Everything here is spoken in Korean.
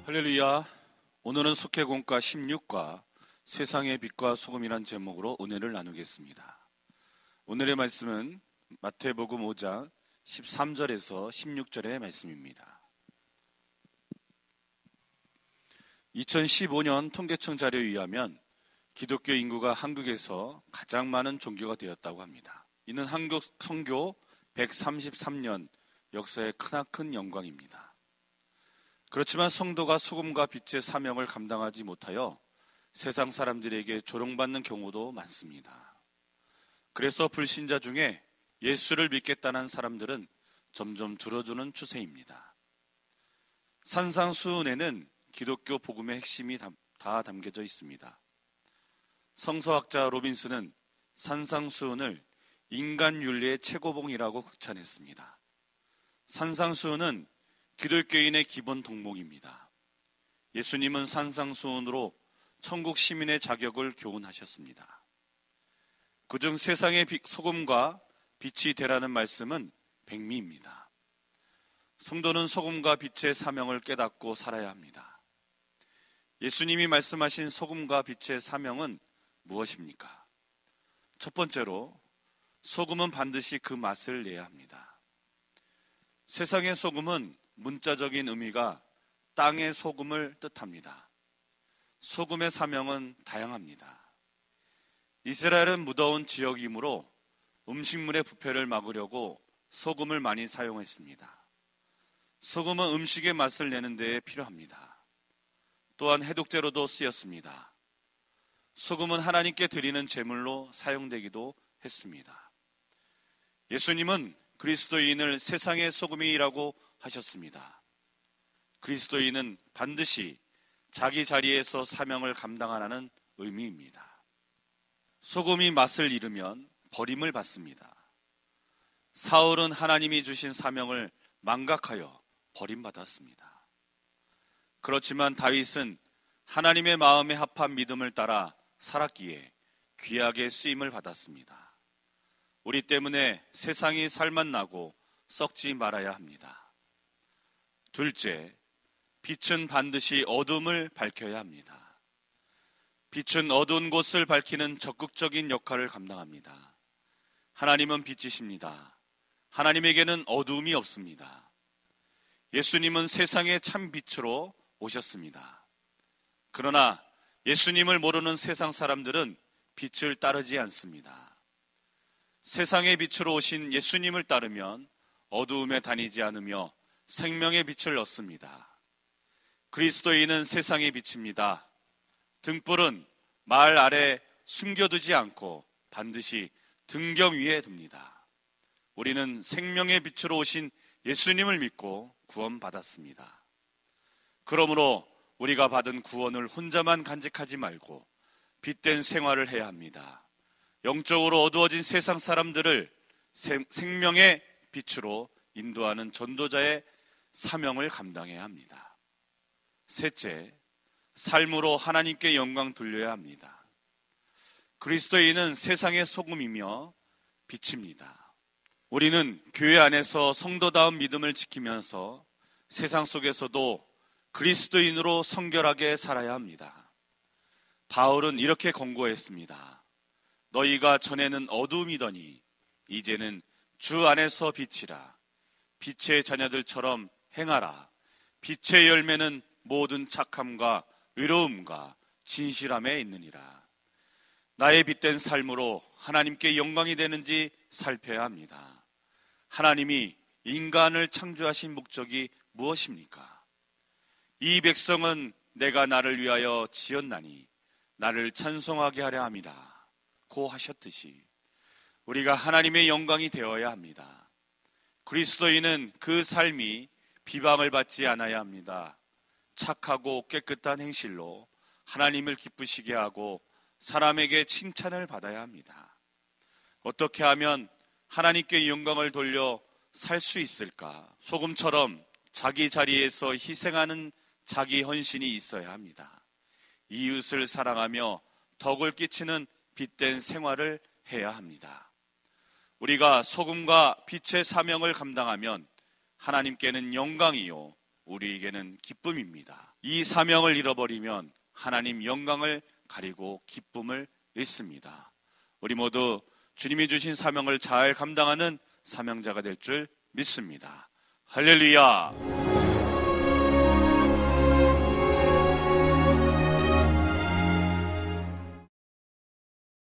할렐루야. 오늘은 속회공과 16과 세상의 빛과 소금이란 제목으로 은혜를 나누겠습니다. 오늘의 말씀은 마태복음 5장 13절에서 16절의 말씀입니다. 2015년 통계청 자료에 의하면 기독교 인구가 한국에서 가장 많은 종교가 되었다고 합니다. 이는 한국 선교 133년 역사의 크나큰 영광입니다. 그렇지만 성도가 소금과 빛의 사명을 감당하지 못하여 세상 사람들에게 조롱받는 경우도 많습니다. 그래서 불신자 중에 예수를 믿겠다는 사람들은 점점 줄어드는 추세입니다. 산상수훈에는 기독교 복음의 핵심이 다 담겨져 있습니다. 성서학자 로빈스는 산상수훈을 인간 윤리의 최고봉이라고 극찬했습니다. 산상수훈은 기독교인의 기본 덕목입니다. 예수님은 산상수훈으로 천국 시민의 자격을 교훈하셨습니다. 그중 세상의 소금과 빛이 되라는 말씀은 백미입니다. 성도는 소금과 빛의 사명을 깨닫고 살아야 합니다. 예수님이 말씀하신 소금과 빛의 사명은 무엇입니까? 첫 번째로, 소금은 반드시 그 맛을 내야 합니다. 세상의 소금은 문자적인 의미가 땅의 소금을 뜻합니다. 소금의 사명은 다양합니다. 이스라엘은 무더운 지역이므로 음식물의 부패를 막으려고 소금을 많이 사용했습니다. 소금은 음식의 맛을 내는 데에 필요합니다. 또한 해독제로도 쓰였습니다. 소금은 하나님께 드리는 제물로 사용되기도 했습니다. 예수님은 그리스도인을 세상의 소금이라고 하셨습니다. 그리스도인은 반드시 자기 자리에서 사명을 감당하라는 의미입니다. 소금이 맛을 잃으면 버림을 받습니다. 사울은 하나님이 주신 사명을 망각하여 버림받았습니다. 그렇지만 다윗은 하나님의 마음에 합한 믿음을 따라 살았기에 귀하게 쓰임을 받았습니다. 우리 때문에 세상이 살맛나고 썩지 말아야 합니다. 둘째, 빛은 반드시 어둠을 밝혀야 합니다. 빛은 어두운 곳을 밝히는 적극적인 역할을 감당합니다. 하나님은 빛이십니다. 하나님에게는 어두움이 없습니다. 예수님은 세상의 참 빛으로 오셨습니다. 그러나 예수님을 모르는 세상 사람들은 빛을 따르지 않습니다. 세상의 빛으로 오신 예수님을 따르면 어두움에 다니지 않으며 생명의 빛을 얻습니다. 그리스도인은 세상의 빛입니다. 등불은 말 아래 숨겨두지 않고 반드시 등경 위에 둡니다. 우리는 생명의 빛으로 오신 예수님을 믿고 구원받았습니다. 그러므로 우리가 받은 구원을 혼자만 간직하지 말고 빛된 생활을 해야 합니다. 영적으로 어두워진 세상 사람들을 생명의 빛으로 인도하는 전도자의 사명을 감당해야 합니다. 셋째, 삶으로 하나님께 영광 돌려야 합니다. 그리스도인은 세상의 소금이며 빛입니다. 우리는 교회 안에서 성도다운 믿음을 지키면서 세상 속에서도 그리스도인으로 성결하게 살아야 합니다. 바울은 이렇게 권고했습니다. 너희가 전에는 어두움이더니 이제는 주 안에서 빛이라. 빛의 자녀들처럼 행하라. 빛의 열매는 모든 착함과 의로움과 진실함에 있느니라. 나의 빛된 삶으로 하나님께 영광이 되는지 살펴야 합니다. 하나님이 인간을 창조하신 목적이 무엇입니까? 이 백성은 내가 나를 위하여 지었나니 나를 찬송하게 하려 함이라 고 하셨듯이 우리가 하나님의 영광이 되어야 합니다. 그리스도인은 그 삶이 비방을 받지 않아야 합니다. 착하고 깨끗한 행실로 하나님을 기쁘시게 하고 사람에게 칭찬을 받아야 합니다. 어떻게 하면 하나님께 영광을 돌려 살 수 있을까? 소금처럼 자기 자리에서 희생하는 자기 헌신이 있어야 합니다. 이웃을 사랑하며 덕을 끼치는 빛된 생활을 해야 합니다. 우리가 소금과 빛의 사명을 감당하면 하나님께는 영광이요 우리에게는 기쁨입니다. 이 사명을 잃어버리면 하나님 영광을 가리고 기쁨을 잃습니다. 우리 모두 주님이 주신 사명을 잘 감당하는 사명자가 될 줄 믿습니다. 할렐루야.